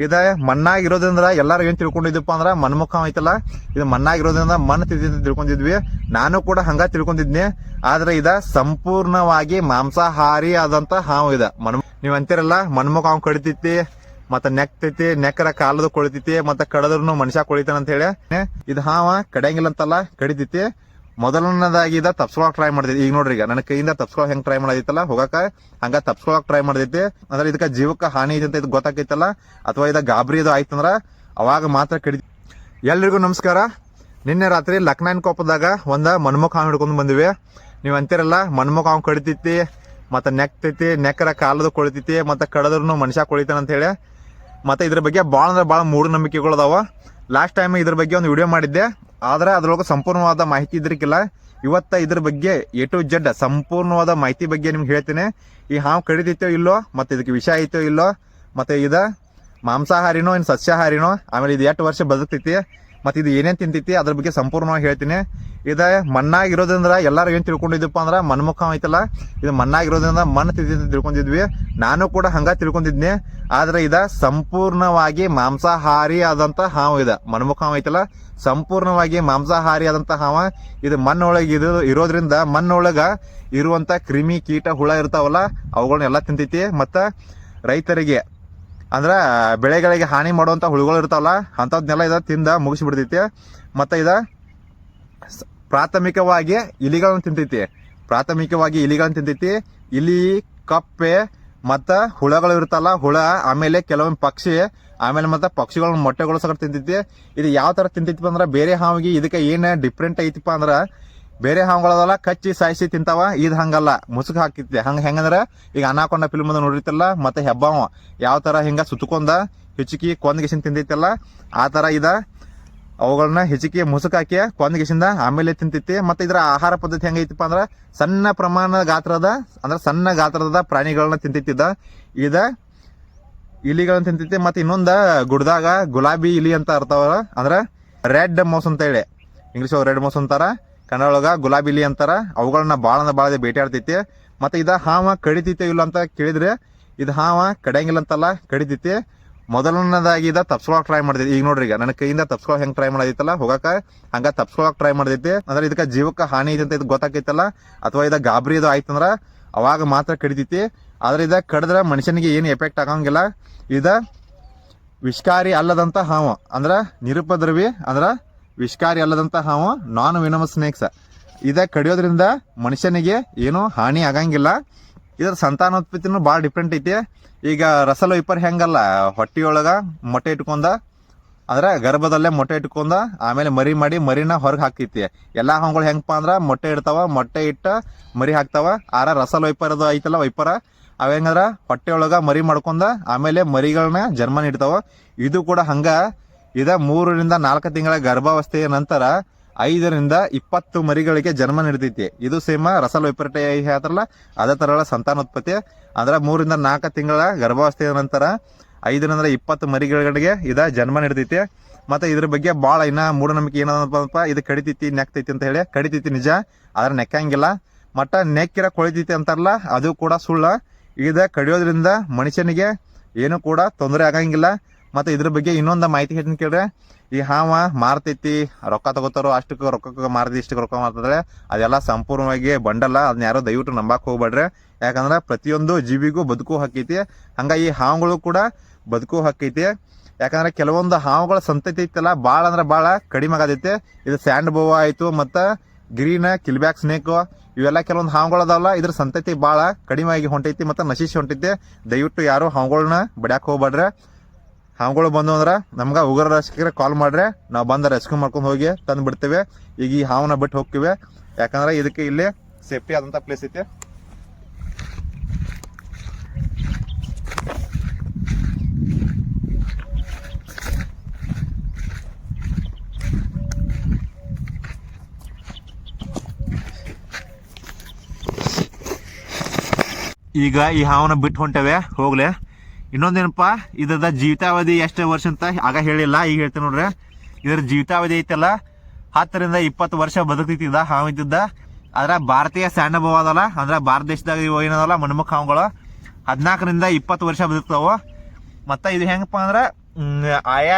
ಇದ ಮಣ್ಣಾಗಿರೋದ್ರಿಂದ ಎಲ್ಲಾರು ಏನ್ ತಿಳ್ಕೊಂಡಿದ್ವಪ್ಪ ಅಂದ್ರ ಮನ್ಮುಖ ಐತಲ್ಲ, ಇದು ಮಣ್ಣಾಗಿರೋದ್ರಿಂದ ಮಣ್ಣು ತಿಳ್ಕೊಂಡಿದ್ವಿ. ನಾನು ಕೂಡ ಹಂಗ ತಿಳ್ಕೊಂಡಿದ್ನಿ. ಆದ್ರೆ ಇದ ಸಂಪೂರ್ಣವಾಗಿ ಮಾಂಸಾಹಾರಿ ಆದಂತ ಹಾವು ಇದ. ನೀವ್ ಅಂತೀರಲ್ಲ ಮನ್ಮುಖ ಹಾವು ಕಡಿತೈತಿ, ಮತ್ತ ನೆಕ್ತೈತಿ, ನೆಕ್ಕರ ಕಾಲದ ಕೊಳಿತೈತಿ, ಮತ್ತ ಕಡದ್ರೂ ಮನುಷ್ಯ ಕೊಳಿತಾನ ಅಂತ ಹೇಳಿ. ಇದು ಹಾವ ಕಡಿಯಂಗಿಲ್ಲ ಅಂತಲ್ಲ, ಕಡಿತೈತಿ. ಮೊದಲನೇದಾಗಿ ಇದ ತಪ್ಸ್ಕೊಳಕ್ ಟ್ರೈ ಮಾಡ್ತೈತಿ. ಈಗ ನೋಡ್ರಿ, ಈಗ ನನ್ನ ಕೈಯಿಂದ ತಪ್ಸ್ಕೊಳಕ್ ಹೆಂಗ್ ಟ್ರೈ ಮಾಡೈತಲ್ಲ, ಹೋಗಾಕ ಹಂಗ ತಪ್ಸ್ಕೊಳಕ್ ಟ್ರೈ ಮಾಡ್ತೈತಿ. ಅಂದ್ರೆ ಇದಕ್ಕ ಜೀವಕ್ಕ ಹಾನಿ ಐತಿ ಅಂತ ಇದು ಗೊತ್ತಾಕೈತಲ್ಲ, ಅಥವಾ ಇದ ಗಾಬರಿ ಇದು ಆಯ್ತಂದ್ರ ಅವಾಗ ಮಾತ್ರ ಕಡಿತಿ. ಎಲ್ರಿಗೂ ನಮಸ್ಕಾರ. ನಿನ್ನೆ ರಾತ್ರಿ ಲಕ್ನಾಯನ್ ಕೊಪ್ಪದಾಗ ಒಂದ ಮನ್ಮುಖ ಹಾವು ಹಿಡ್ಕೊಂಡ್ ಬಂದಿವಿ. ನೀವ್ ಅಂತೀರಲ್ಲ ಮನ್ಮುಖ ಹಾವು ಕಡಿತೈತಿ, ಮತ್ತ ನೆಕ್ತೈತಿ, ನೆಕ್ಕರ ಕಾಲದ ಕೊಳಿತೈತಿ, ಮತ್ತ ಕಡದ್ರೂ ಮನುಷ್ಯ ಕೊಳಿತಾನ ಅಂತ ಹೇಳಿ. ಮತ್ತೆ ಇದ್ರ ಬಗ್ಗೆ ಭಾಳ ಅಂದ್ರೆ ಭಾಳ ಮೂಢನಂಬಿಕೆಗಳು ಅದಾವ. ಲಾಸ್ಟ್ ಟೈಮ್ ಇದ್ರ ಬಗ್ಗೆ ಒಂದು ವಿಡಿಯೋ ಮಾಡಿದ್ದೆ, ಆದ್ರೆ ಅದ್ರೊಳಗೆ ಸಂಪೂರ್ಣವಾದ ಮಾಹಿತಿ ಇದ್ರಿಕಿಲ್ಲ. ಇವತ್ತ ಇದ್ರ ಬಗ್ಗೆ A to Z ಸಂಪೂರ್ಣವಾದ ಮಾಹಿತಿ ಬಗ್ಗೆ ನಿಮ್ಗೆ ಹೇಳ್ತೀನಿ. ಈ ಹಾವು ಕಡಿತೈತೋ ಇಲ್ಲೋ, ಮತ್ತೆ ಇದಕ್ಕೆ ವಿಷ ಐತೋ ಇಲ್ಲೋ, ಮತ್ತೆ ಇದ ಮಾಂಸಾಹಾರಿನೋ ಇನ್ ಸಸ್ಯಾಹಾರಿನೋ, ಆಮೇಲೆ ಇದು ಎಷ್ಟು ವರ್ಷ ಬದುಕ್ತೈತಿ, ಮತ್ತೆ ಇದು ಏನೇನ್ ತಿಂತೈತಿ ಅದ್ರ ಬಗ್ಗೆ ಸಂಪೂರ್ಣವಾಗಿ ಹೇಳ್ತೀನಿ. ಇದ ಮಣ್ಣಾಗಿರೋದ್ರಿಂದ ಎಲ್ಲಾರು ಏನ್ ತಿಳ್ಕೊಂಡಿದ್ವಪ್ಪ ಅಂದ್ರ ಮನ್ಮುಖ ಐತಲ್ಲ, ಇದು ಮಣ್ಣಾಗಿರೋದ್ರಿಂದ ಮಣ್ಣು ತಿಳ್ಕೊಂಡಿದ್ವಿ. ನಾನು ಕೂಡ ಹಂಗ ತಿಳ್ಕೊಂಡಿದ್ನಿ. ಆದ್ರೆ ಇದ ಸಂಪೂರ್ಣವಾಗಿ ಮಾಂಸಾಹಾರಿ ಆದಂತ ಹಾವು ಇದ. ಮನ್ಮುಖ ಹಾವು ಐತಲ್ಲ, ಸಂಪೂರ್ಣವಾಗಿ ಮಾಂಸಾಹಾರಿ ಆದಂತ ಹಾವ. ಇದು ಮಣ್ಣೊಳಗೆ ಇರೋದ್ರಿಂದ ಮಣ್ಣೊಳಗ ಇರುವಂತ ಕ್ರಿಮಿ ಕೀಟ ಹುಳ ಇರ್ತಾವಲ್ಲ ಅವುಗಳನ್ನೆಲ್ಲ ತಿಂತೈತಿ. ಮತ್ತ ರೈತರಿಗೆ ಅಂದ್ರ ಬೆಳೆಗಳಿಗೆ ಹಾನಿ ಮಾಡುವಂತ ಹುಳುಗಳು ಇರ್ತಾವಲ್ಲ ಅಂತದ್ನೆಲ್ಲ ಇದ ತಿಂದ ಮುಗಿಸಿಬಿಡ್ತೈತಿ. ಮತ್ತ ಇದ ಪ್ರಾಥಮಿಕವಾಗಿ ಇಲಿಗಳನ್ನ ತಿಂತೈತಿ. ಇಲಿ, ಕಪ್ಪೆ, ಮತ್ತ ಹುಳಗಳು ಇರ್ತಲ್ಲ, ಹುಳ, ಆಮೇಲೆ ಕೆಲವೊಂದು ಪಕ್ಷಿ, ಆಮೇಲೆ ಮತ್ತೆ ಪಕ್ಷಿಗಳ ಮೊಟ್ಟೆಗಳು ಸಹ ತಿಂತೈತಿ. ಇದು ಯಾವ ತರ ತಿಂತೈತಿ ಅಂದ್ರ ಬೇರೆ ಹಾವಿಗೆ ಇದಕ್ಕೆ ಏನ್ ಡಿಫ್ರೆಂಟ್ ಐತಿಪ್ಪ ಅಂದ್ರ, ಬೇರೆ ಹಾವುಗಳದಲ್ಲ ಕಚ್ಚಿ ಸಾಯಿಸಿ ತಿಂತಾವ, ಇದು ಹಂಗಲ್ಲ, ಮುಸುಕ್ ಹಾಕಿತ್ತೆ. ಹೆಂಗಂದ್ರ ಈಗ ಅನಾಕೊಂಡ ಫಿಲ್ಮ್ ಅದ ನೋಡಿರ್ತಲ್ಲ, ಮತ್ತೆ ಹೆಬ್ಬಾವ ಯಾವ ತರ ಹಿಂಗ ಸುತ್ತಕೊಂಡ ಹಿಚಕಿ ಕೊಂದಗಿಸಿನ್ ತಿಂತೈತಲ್ಲ, ಆ ತರ ಇದ ಅವುಗಳನ್ನ ಹಿಚಕಿ ಮುಸುಕ್ ಹಾಕಿ ಕೊಂದಗಿಸಿಂದ ಆಮೇಲೆ ತಿಂತೈತಿ. ಮತ್ತೆ ಇದ್ರ ಆಹಾರ ಪದ್ಧತಿ ಹೆಂಗೈತಿಪ್ಪ ಅಂದ್ರ ಸಣ್ಣ ಪ್ರಮಾಣದ ಗಾತ್ರದ, ಅಂದ್ರೆ ಸಣ್ಣ ಗಾತ್ರದ ಪ್ರಾಣಿಗಳನ್ನ ತಿಂತೈತಿದ. ಇದ ಇಲಿಗಳನ್ನ ತಿಂತೈತಿ. ಮತ್ತೆ ಇನ್ನೊಂದ ಗುಡ್ದಾಗ ಗುಲಾಬಿ ಇಲಿ ಅಂತ ಇರ್ತಾವ, ಅಂದ್ರ ರೆಡ್ ಮೌಸ್ ಅಂತ ಹೇಳಿ, ಇಂಗ್ಲಿಷ್ ರೆಡ್ ಮೌಸ್ ಅಂತಾರ, ಕನ್ನಡ ಒಳಗ ಗುಲಾಬಿ ಇಲಿ ಅಂತಾರ. ಅವುಗಳನ್ನ ಬಾಳ ಭೇಟಿ ಆಡ್ತೈತಿ. ಮತ್ತೆ ಇದ ಹಾವ ಕಡಿತೈತೆ ಇಲ್ಲ ಅಂತ ಕೇಳಿದ್ರೆ, ಇದು ಹಾವ ಕಡಿಯಂಗಿಲ್ಲ ಅಂತಲ್ಲ, ಕಡಿತೈತಿ. ಮೊದಲನೇದಾಗಿ ಇದ ತಪ್ಸ್ಕೊಳಕ್ ಟ್ರೈ ಮಾಡ್ತೈತಿ. ಈಗ ನೋಡ್ರಿ, ಈಗ ನನ್ನ ಕೈಯಿಂದ ತಪ್ಸ್ಕೊಳಕ್ ಹೆಂಗ್ ಟ್ರೈ ಮಾಡೈತಲ್ಲ, ಹೋಗಾಕ ಹಂಗ ತಪ್ಸ್ಕೊಳಕ್ ಟ್ರೈ ಮಾಡ್ತೈತಿ. ಅಂದ್ರೆ ಇದಕ್ಕ ಜೀವಕ್ಕ ಹಾನಿ ಐತಿ ಅಂತ ಇದು ಗೊತ್ತಾಕೈತಲ್ಲ, ಅಥವಾ ಇದ ಗಾಬರಿ ಇದು ಆಯ್ತಂದ್ರ ಅವಾಗ ಮಾತ್ರ ಕಡಿತೈತಿ. ಆದ್ರೆ ಇದ ಕಡಿದ್ರ ಮನುಷ್ಯನಿಗೆ ಏನು ಎಫೆಕ್ಟ್ ಆಗಂಗಿಲ್ಲ. ಇದ ವಿಷಕಾರಿ ಅಲ್ಲದಂತ ಹಾವು, ಅಂದ್ರ ನಿರುಪದ್ರವಿ, ಅಂದ್ರ ವಿಷಕಾರಿ ಅಲ್ಲದಂತ ಹಾವು, ನಾನ್ ವೆನಮಸ್ ಸ್ನೇಕ್ಸ್. ಇದ ಕಡಿಯೋದ್ರಿಂದ ಮನುಷ್ಯನಿಗೆ ಏನು ಹಾನಿ ಆಗಂಗಿಲ್ಲ. ಇದ್ರ ಸಂತಾನೋತ್ಪತ್ತಿನೂ ಭಾಳ ಡಿಫ್ರೆಂಟ್ ಐತಿ. ಈಗ ರಸಲ್ ವೈಪರ್ ಹೆಂಗಲ್ಲ, ಹೊಟ್ಟಿಯೊಳಗ ಮೊಟ್ಟೆ ಇಟ್ಕೊಂಡ, ಅಂದ್ರ ಗರ್ಭದಲ್ಲೇ ಮೊಟ್ಟೆ ಇಟ್ಕೊಂಡ ಆಮೇಲೆ ಮರಿ ಮಾಡಿ ಮರಿನ ಹೊರಗೆ ಹಾಕೈತಿ. ಎಲ್ಲಾ ಹಾವುಗಳು ಹೆಂಗಪ್ಪ ಅಂದ್ರ ಮೊಟ್ಟೆ ಇಡ್ತಾವ, ಮೊಟ್ಟೆ ಇಟ್ಟ ಮರಿ ಹಾಕ್ತಾವ. ಆರ ರಸಲ್ ವೈಪರ್ ಅದು ಐತಲ್ಲ ವೈಪರ, ಅವ ಹೆಂಗಂದ್ರ ಹೊಟ್ಟೆಯೊಳಗ ಮರಿ ಮಾಡ್ಕೊಂಡ ಆಮೇಲೆ ಮರಿಗಳನ್ನ ಜನ್ಮ ನೀಡ್ತಾವ. ಇದು ಕೂಡ ಹಂಗ. ಇದ 3 ರಿಂದ 4 ತಿಂಗಳ ಗರ್ಭಾವಸ್ಥೆಯ ನಂತರ 5 ರಿಂದ 20 ಮರಿಗಳಿಗೆ ಜನ್ಮ ನೀಡ್ತೈತಿ. ಇದು ಸೇಮ ರಸಲ್ ವೈಪರ್ಟೆ ಹೇಳ್ತಾರಲ್ಲ ಅದೇ ತರ ಸಂತಾನೋತ್ಪತ್ತಿ. ಅಂದ್ರ 3 ರಿಂದ 4 ತಿಂಗಳ ಗರ್ಭಾವಸ್ಥೆಯ ನಂತರ 5 ರಿಂದ 20 ಮರಿಗಳಿಗೆ ಇದ ಜನ್ಮ ನೀಡ್ತೈತಿ. ಮತ್ತೆ ಇದ್ರ ಬಗ್ಗೆ ಭಾಳ ಇನ್ನ ಮೂಢನಂಬಿಕೆ ಏನಪ್ಪ, ಇದು ಕಡಿತೈತಿ ನೆಕ್ತೈತಿ ಅಂತ ಹೇಳಿ. ಕಡಿತೈತಿ ನಿಜ, ಆದ್ರೆ ನೆಕ್ಕಂಗಿಲ್ಲ. ಮಟ್ಟ ನೆಕ್ಕಿರ ಕೊಳಿತೈತಿ ಅಂತಾರಲ್ಲ, ಅದು ಕೂಡ ಸುಳ್ಳ. ಇದ ಕಡಿಯೋದ್ರಿಂದ ಮನುಷ್ಯನಿಗೆ ಏನು ಕೂಡ ತೊಂದರೆ ಆಗಂಗಿಲ್ಲ. ಮತ್ತೆ ಇದ್ರ ಬಗ್ಗೆ ಇನ್ನೊಂದು ಮಾಹಿತಿ ಹೇಳ್ತೀನಿ ಕೇಳ್ರೆ, ಈ ಹಾವ ಮಾರ್ತೈತಿ, ರೊಕ್ಕ ತಗೋತಾರೋ ಅಷ್ಟಕ್ಕೆ ರೊಕ್ಕ ಮಾರ್ತಿ, ಇಷ್ಟಕ್ಕೆ ರೊಕ್ಕ ಮಾರ್ತದ್ರೆ ಅದೆಲ್ಲ ಸಂಪೂರ್ಣವಾಗಿ ಬಂಡಲ್ಲ. ಅದನ್ನ ಯಾರೋ ದಯವಿಟ್ಟು ನಂಬಾಕ್ ಹೋಗ್ಬೇಡ್ರಿ. ಯಾಕಂದ್ರೆ ಪ್ರತಿಯೊಂದು ಜೀವಿಗೂ ಬದುಕು ಹಾಕೈತಿ, ಹಂಗ ಈ ಹಾವುಗಳು ಕೂಡ ಬದುಕು ಹಾಕೈತಿ. ಯಾಕಂದ್ರೆ ಕೆಲವೊಂದು ಹಾವುಗಳ ಸಂತತಿ ಐತಲ್ಲ ಭಾಳ ಅಂದ್ರೆ ಭಾಳ ಕಡಿಮೆ ಆಗತೈತಿ. ಇದು ಸ್ಯಾಂಡ್ ಬೋವಾ ಆಯ್ತು, ಮತ್ತ ಗ್ರೀನ್ ಕಿಲ್ಬ್ಯಾಕ್ ಸ್ನೇಕ್, ಇವೆಲ್ಲ ಕೆಲವೊಂದು ಹಾವುಗಳು ಅದಾವಲ್ಲ, ಇದ್ರ ಸಂತತಿ ಭಾಳ ಕಡಿಮೆ ಆಗಿ ಹೊಂಟೈತಿ, ಮತ್ತೆ ನಶಿಸಿ ಹೊಂಟೈತಿ. ದಯವಿಟ್ಟು ಯಾರು ಹಾವುಗಳನ್ನ ಬಡ್ಯಾಕ್ ಹೋಗ್ಬೇಡ್ರಿ. ಹಾವುಗಳು ಬಂದು ಅಂದ್ರ ನಮ್ಗ ಉಗ್ರ ರಕ್ಷಕರಿಗೆ ಕಾಲ್ ಮಾಡ್ರೆ, ನಾವು ಬಂದ ರೆಸ್ಕ್ಯೂ ಮಾಡ್ಕೊಂಡು ಹೋಗಿ ತಂದು ಬಿಡ್ತೇವೆ. ಈಗ ಈ ಹಾವನ್ನ ಬಿಟ್ಟು ಹೋಗ್ತೀವಿ, ಯಾಕಂದ್ರೆ ಇದಕ್ಕೆ ಇಲ್ಲಿ ಸೇಫ್ಟಿ ಆದಂತ ಪ್ಲೇಸ್ ಐತಿ. ಈಗ ಈ ಹಾವನ್ನ ಬಿಟ್ಟು ಹೊಂಟೇವೆ, ಹೋಗ್ಲೆ. ಇನ್ನೊಂದೇನಪ್ಪ, ಇದ್ರದ ಜೀವಿತಾವಧಿ ಎಷ್ಟು ವರ್ಷ ಅಂತ ಆಗ ಹೇಳಿಲ್ಲ, ಈಗ ಹೇಳ್ತೇನೆ ನೋಡ್ರಿ. ಇದ್ರ ಜೀವಿತಾವಧಿ ಐತಲ್ಲ 10 ರಿಂದ 20 ವರ್ಷ ಬದುಕ್ತಿದ್ದ ಹಾವು ಇದ್ದಿದ್ದ. ಆದ್ರ ಭಾರತೀಯ ಸ್ಯಾಂಡ್ ಬೋವಾ ಅದಲ್ಲ, ಅಂದ್ರ ಭಾರತ ದೇಶದಾಗ ಏನದಲ್ಲ ಮಣ್ಮುಖ ಹಾವುಗಳು 14 ರಿಂದ 20 ವರ್ಷ ಬದುಕ್ತಾವ. ಮತ್ತ ಇದು ಹೆಂಗಪ್ಪ ಅಂದ್ರ ಆಯಾ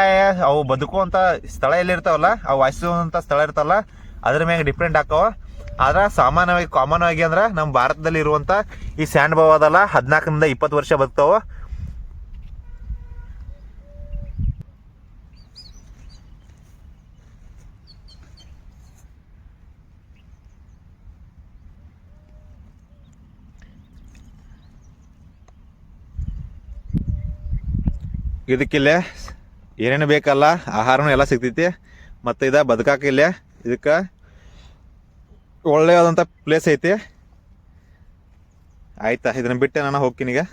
ಅವು ಬದುಕುವಂತ ಸ್ಥಳ ಎಲ್ಲಿರ್ತಾವಲ್ಲ ಅವು ವಾಸಿಸುವಂತ ಸ್ಥಳ ಇರ್ತಾವಲ್ಲ ಅದ್ರ ಮ್ಯಾಗ ಡಿಫ್ರೆಂಟ್ ಆಕಾವ. ಆದ್ರೆ ಸಾಮಾನ್ಯವಾಗಿ ಕಾಮನ್ ಆಗಿ ಅಂದ್ರೆ ನಮ್ಮ ಭಾರತದಲ್ಲಿ ಇರುವಂತ ಈ ಸ್ಯಾಂಡ್ ಬಾವ್ ಅದಲ್ಲ 14ರಿಂದ 20 ವರ್ಷ ಬದುಕ್ತಾವ. ಇದಕ್ಕಿಲ್ಲೇ ಏನೇನು ಬೇಕಲ್ಲ ಆಹಾರನೂ ಎಲ್ಲ ಸಿಗ್ತೈತಿ. ಮತ್ತು ಬದುಕಾಕಿಲ್ಲೇ ಇದಕ್ಕೆ ಒಳ್ಳೆಯದಂಥ ಪ್ಲೇಸ್ ಐತಿ. ಆಯ್ತಾ, ಇದನ್ನ ಬಿಟ್ಟು ನಾನು ಹೋಗ್ತೀನಿ ಈಗ.